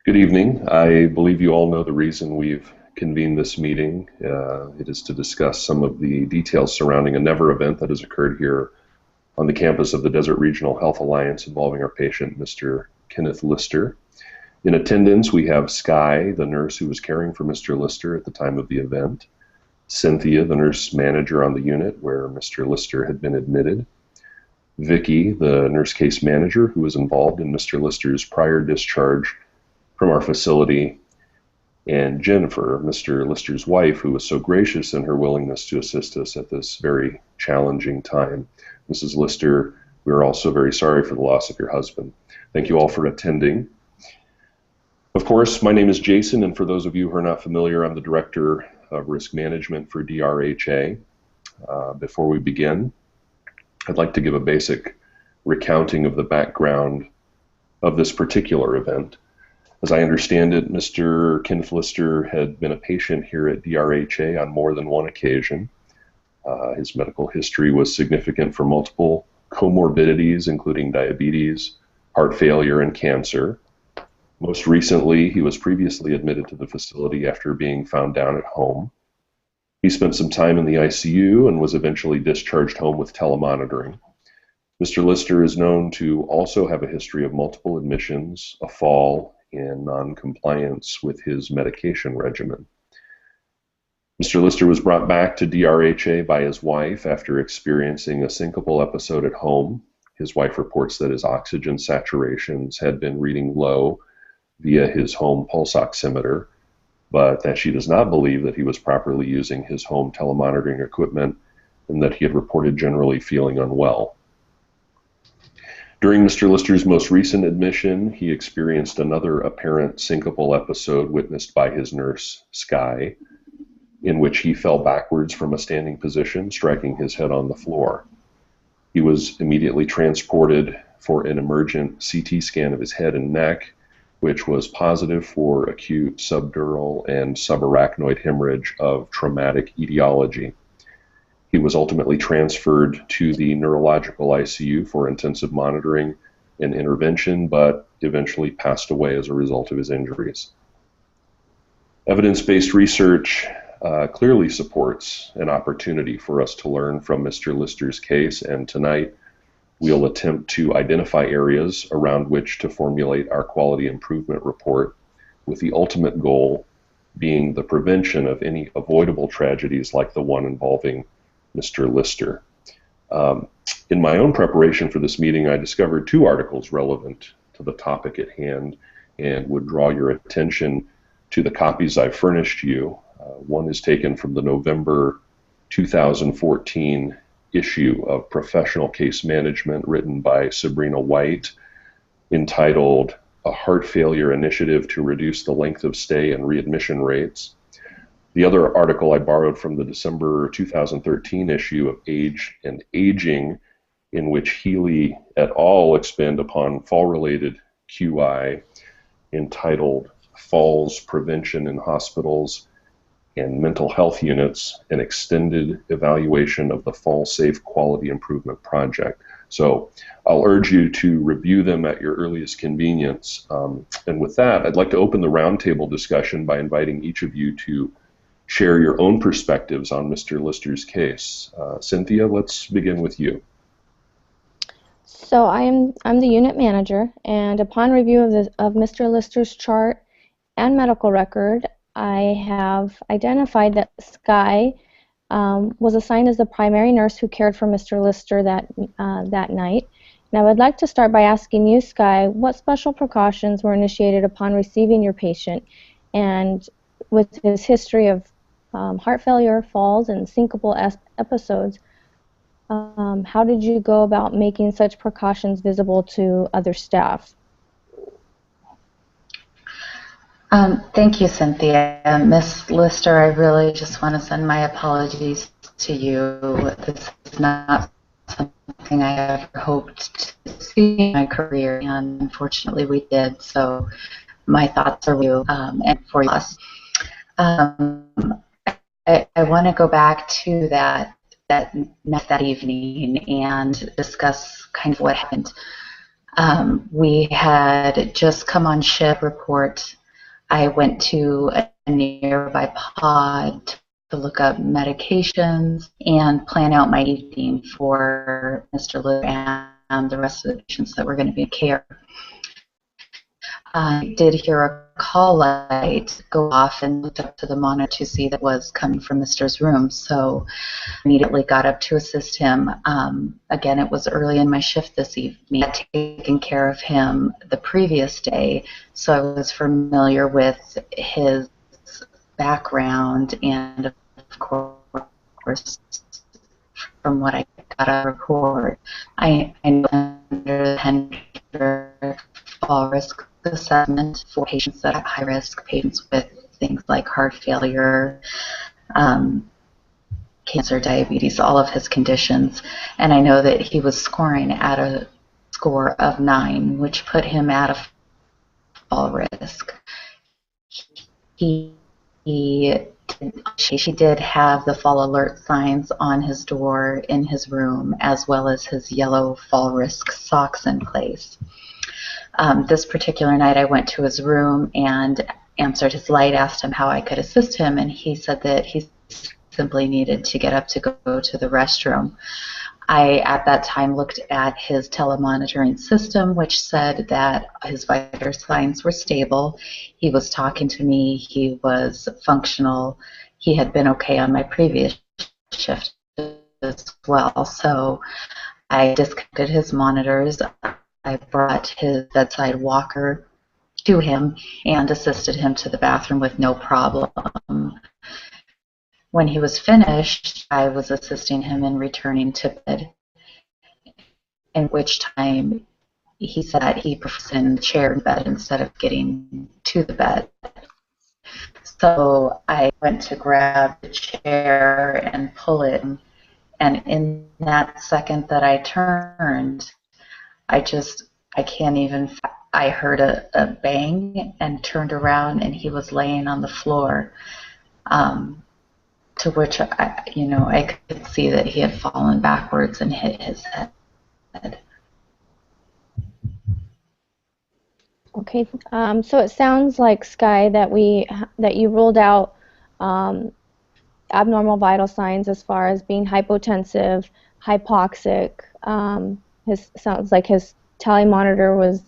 Good evening. I believe you all know the reason we've convened this meeting. It is to discuss some of the details surrounding a NEVER event that has occurred here on the campus of the Desert Regional Health Alliance involving our patient, Mr. Kenneth Lister. In attendance, we have Sky, the nurse who was caring for Mr. Lister at the time of the event, Cynthia, the nurse manager on the unit where Mr. Lister had been admitted, Vicky, the nurse case manager who was involved in Mr. Lister's prior discharge from our facility, and Jennifer, Mr. Lister's wife, who was so gracious in her willingness to assist us at this very challenging time. Mrs. Lister, we are also very sorry for the loss of your husband. Thank you all for attending. Of course, my name is Jason, and for those of you who are not familiar, I'm the Director of Risk Management for DRHA. Before we begin, I'd like to give a basic recounting of the background of this particular event. As I understand it, Mr. Kenneth Lister had been a patient here at DRHA on more than one occasion. His medical history was significant for multiple comorbidities, including diabetes, heart failure, and cancer. Most recently, he was previously admitted to the facility after being found down at home. He spent some time in the ICU and was eventually discharged home with telemonitoring. Mr. Lister is known to also have a history of multiple admissions, a fall, and non-compliance with his medication regimen. Mr. Lister was brought back to DRHA by his wife after experiencing a syncopal episode at home. His wife reports that his oxygen saturations had been reading low via his home pulse oximeter, but that she does not believe that he was properly using his home telemonitoring equipment and that he had reported generally feeling unwell. During Mr. Lister's most recent admission, he experienced another apparent syncopal episode witnessed by his nurse, Sky, in which he fell backwards from a standing position, striking his head on the floor. He was immediately transported for an emergent CT scan of his head and neck, which was positive for acute subdural and subarachnoid hemorrhage of traumatic etiology. He was ultimately transferred to the neurological ICU for intensive monitoring and intervention, but eventually passed away as a result of his injuries. Evidence-based research clearly supports an opportunity for us to learn from Mr. Lister's case, and tonight we'll attempt to identify areas around which to formulate our quality improvement report, with the ultimate goal being the prevention of any avoidable tragedies like the one involving Mr. Lister. In my own preparation for this meeting, I discovered two articles relevant to the topic at hand and would draw your attention to the copies I furnished you. One is taken from the November 2014 issue of Professional Case Management written by Sabrina White, entitled "A Heart Failure Initiative to Reduce the Length of Stay and Readmission Rates." The other article I borrowed from the December 2013 issue of Age and Aging, in which Healy et al. Expand upon fall-related QI, entitled "Falls Prevention in Hospitals and Mental Health Units, an Extended Evaluation of the Fall Safe Quality Improvement Project." So I'll urge you to review them at your earliest convenience. And with that, I'd like to open the roundtable discussion by inviting each of you to share your own perspectives on Mr. Lister's case. Cynthia, let's begin with you. So I'm the unit manager, and upon review of Mr. Lister's chart and medical record, I have identified that Sky was assigned as the primary nurse who cared for Mr. Lister that night. And I would like to start by asking you, Sky, what special precautions were initiated upon receiving your patient, and with his history of heart failure, falls, and syncopal episodes, how did you go about making such precautions visible to other staff? Thank you, Cynthia. Miss Lister, I really just want to send my apologies to you. This is not something I ever hoped to see in my career, and unfortunately we did, so my thoughts are with you and for us. I want to go back to that evening and discuss kind of what happened. We had just come on shift report I went to a nearby pod to look up medications and plan out my evening for Mr. Lister and the rest of the patients that were going to be in care. I did hear a call light go off and looked up to the monitor to see that was coming from Mr.'s room, so immediately got up to assist him. Again, it was early in my shift this evening. I had taken care of him the previous day, so I was familiar with his background, and of course, from what I got a report, I know under the Hendrick fall risk assessment for patients that are high risk, patients with things like heart failure, cancer, diabetes, all of his conditions. And I know that he was scoring at a score of 9, which put him at a fall risk. He did have the fall alert signs on his door in his room, as well as his yellow fall risk socks in place. This particular night I went to his room and answered his light, asked him how I could assist him, and he said that he simply needed to get up to go to the restroom. I, at that time, looked at his telemonitoring system, which said that his vital signs were stable. He was talking to me. He was functional. He had been okay on my previous shift as well. So I disconnected his monitors. I brought his bedside walker to him and assisted him to the bathroom with no problem. When he was finished, I was assisting him in returning to bed, in which time he said that he prefers in the chair in bed instead of getting to the bed. So I went to grab the chair and pull it, and in that second that I turned, I heard a bang and turned around, and he was laying on the floor. To which I could see that he had fallen backwards and hit his head. Okay, so it sounds like, Sky, that you ruled out abnormal vital signs as far as being hypotensive, hypoxic. Sounds like his tally monitor was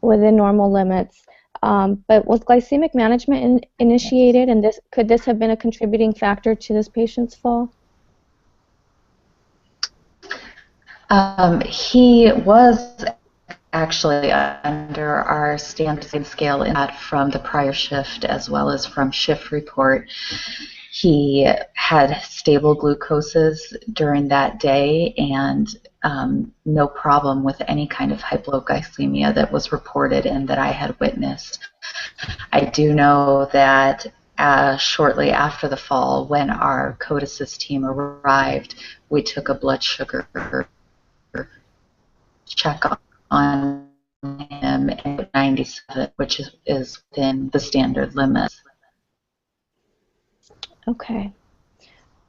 within normal limits. But was glycemic management initiated, and could this have been a contributing factor to this patient's fall? He was actually under our standard scale in that from the prior shift as well as from shift report. He had stable glucoses during that day and no problem with any kind of hypoglycemia that was reported and that I had witnessed. I do know that shortly after the fall, when our code assist team arrived, we took a blood sugar check on him at 97, which is within the standard limits. Okay.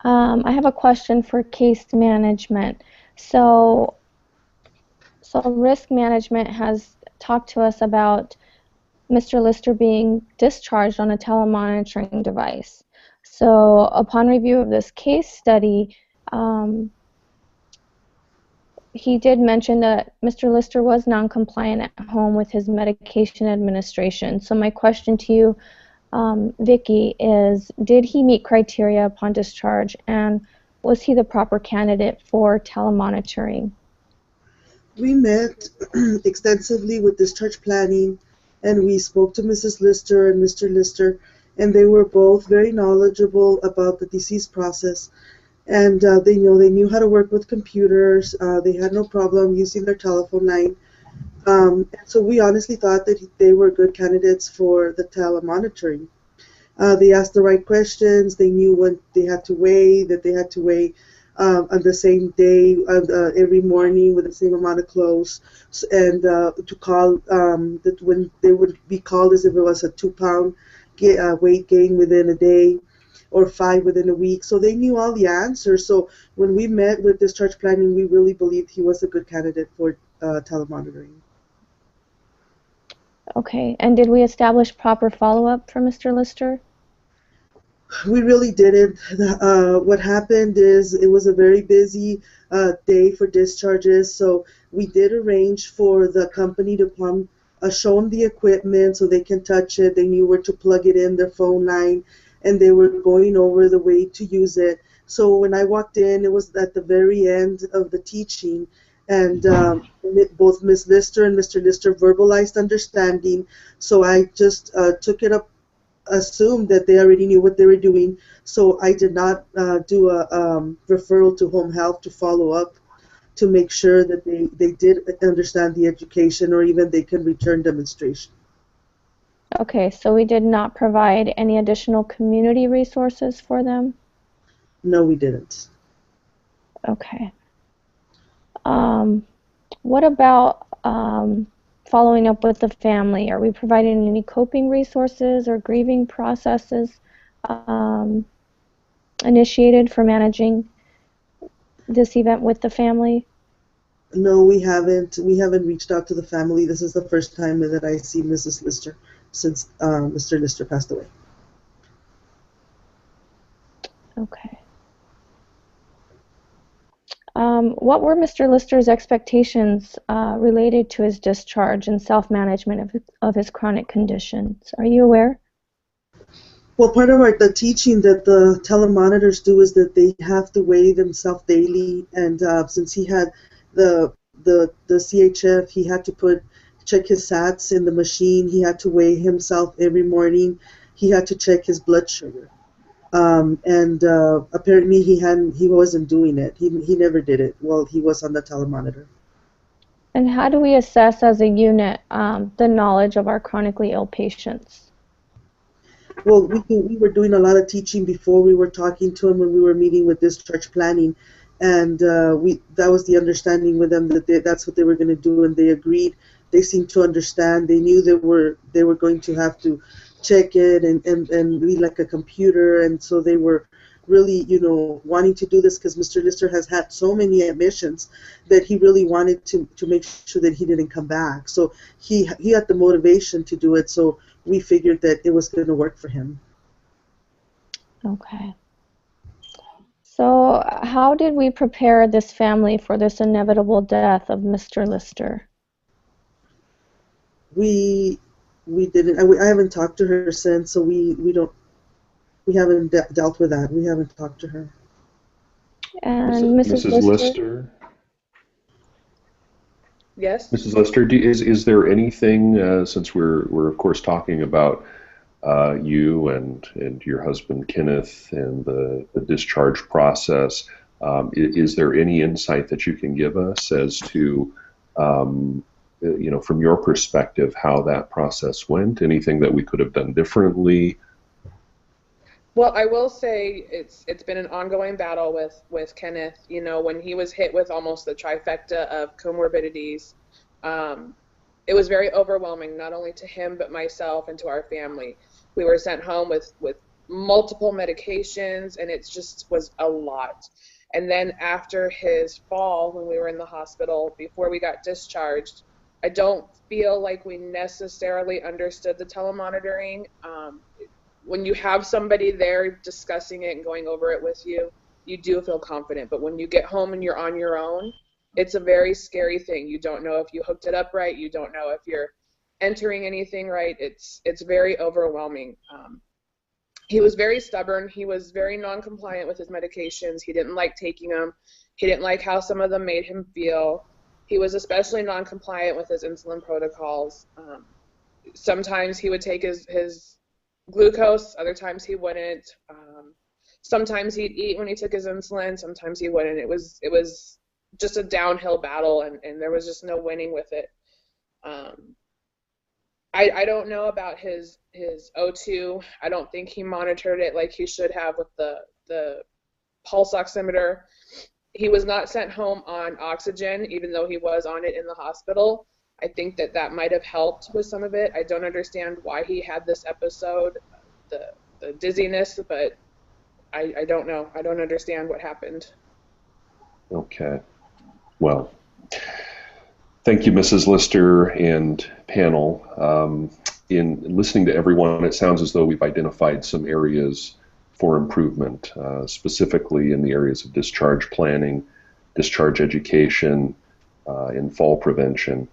I have a question for case management. So risk management has talked to us about Mr. Lister being discharged on a telemonitoring device. So upon review of this case study, he did mention that Mr. Lister was non-compliant at home with his medication administration. So my question to you, Vicki, is did he meet criteria upon discharge, and was he the proper candidate for telemonitoring? We met extensively with discharge planning, and we spoke to Mrs. Lister and Mr. Lister, and they were both very knowledgeable about the disease process. And they knew how to work with computers. They had no problem using their telephone line. And so we honestly thought that they were good candidates for the telemonitoring. They asked the right questions. They knew when they had to weigh, that they had to weigh on the same day, every morning with the same amount of clothes, and to call that when they would be called as if it was a 2-pound weight gain within a day, or 5 within a week. So they knew all the answers. So when we met with discharge planning, we really believed he was a good candidate for telemonitoring. Okay, and did we establish proper follow-up for Mr. Lister? We really didn't. What happened is it was a very busy day for discharges, so we did arrange for the company to come show them the equipment so they can touch it. They knew where to plug it in, their phone line, and they were going over the way to use it. So when I walked in, it was at the very end of the teaching, and both Ms. Lister and Mr. Lister verbalized understanding, so I just took it up, assumed that they already knew what they were doing, so I did not do a referral to home health to follow up to make sure that they did understand the education or even they can return demonstration. Okay, so we did not provide any additional community resources for them? No, we didn't. Okay. What about following up with the family? Are we providing any coping resources or grieving processes initiated for managing this event with the family? No, we haven't. We haven't reached out to the family. This is the first time that I see Mrs. Lister since Mr. Lister passed away. Okay. What were Mr. Lister's expectations related to his discharge and self-management of his chronic conditions? Are you aware? Well, part of the teaching that the telemonitors do is that they have to weigh themselves daily, and since he had the CHF, he had to check his SATs in the machine. He had to weigh himself every morning. He had to check his blood sugar, and apparently he wasn't doing it. He never did it while he was on the telemonitor. And how do we assess as a unit the knowledge of our chronically ill patients? Well, we were doing a lot of teaching before we were talking to him when we were meeting with discharge planning, and that was the understanding with them that that's what they were going to do, and they agreed. They seemed to understand. They knew they were going to have to check it and be like a computer, and so they were really, wanting to do this because Mr. Lister has had so many admissions that he really wanted to make sure that he didn't come back. So he had the motivation to do it. So we figured that it was going to work for him. Okay. So how did we prepare this family for this inevitable death of Mr. Lister? We didn't. I haven't talked to her since, so we haven't dealt with that. We haven't talked to her. And Mrs. Lister? Yes. Mrs. Lister, is there anything, since we're of course talking about you and your husband Kenneth and the discharge process, is there any insight that you can give us as to, from your perspective, how that process went? Anything that we could have done differently? Well, I will say it's been an ongoing battle with Kenneth. When he was hit with almost the trifecta of comorbidities, it was very overwhelming, not only to him but myself and to our family. We were sent home with multiple medications, and it just was a lot. And then after his fall, when we were in the hospital, before we got discharged, I don't feel like we necessarily understood the telemonitoring. When you have somebody there discussing it and going over it with you, you do feel confident. But when you get home and you're on your own, it's a very scary thing. You don't know if you hooked it up right. You don't know if you're entering anything right. It's very overwhelming. He was very stubborn. He was very non-compliant with his medications. He didn't like taking them. He didn't like how some of them made him feel. He was especially non-compliant with his insulin protocols. Sometimes he would take his glucose, other times he wouldn't. Sometimes he'd eat when he took his insulin, sometimes he wouldn't. It was just a downhill battle, and there was just no winning with it. I don't know about his O2. I don't think he monitored it like he should have with the pulse oximeter. He was not sent home on oxygen, even though he was on it in the hospital. I think that might have helped with some of it. I don't understand why he had this episode, the dizziness, but I don't know. I don't understand what happened. Okay. Well, Thank you, Mrs. Lister and panel. In listening to everyone, it sounds as though we've identified some areas for improvement, specifically in the areas of discharge planning, discharge education, and fall prevention.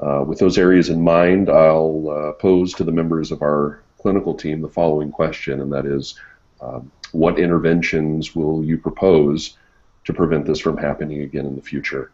With those areas in mind, I'll pose to the members of our clinical team the following question, and that is, what interventions will you propose to prevent this from happening again in the future?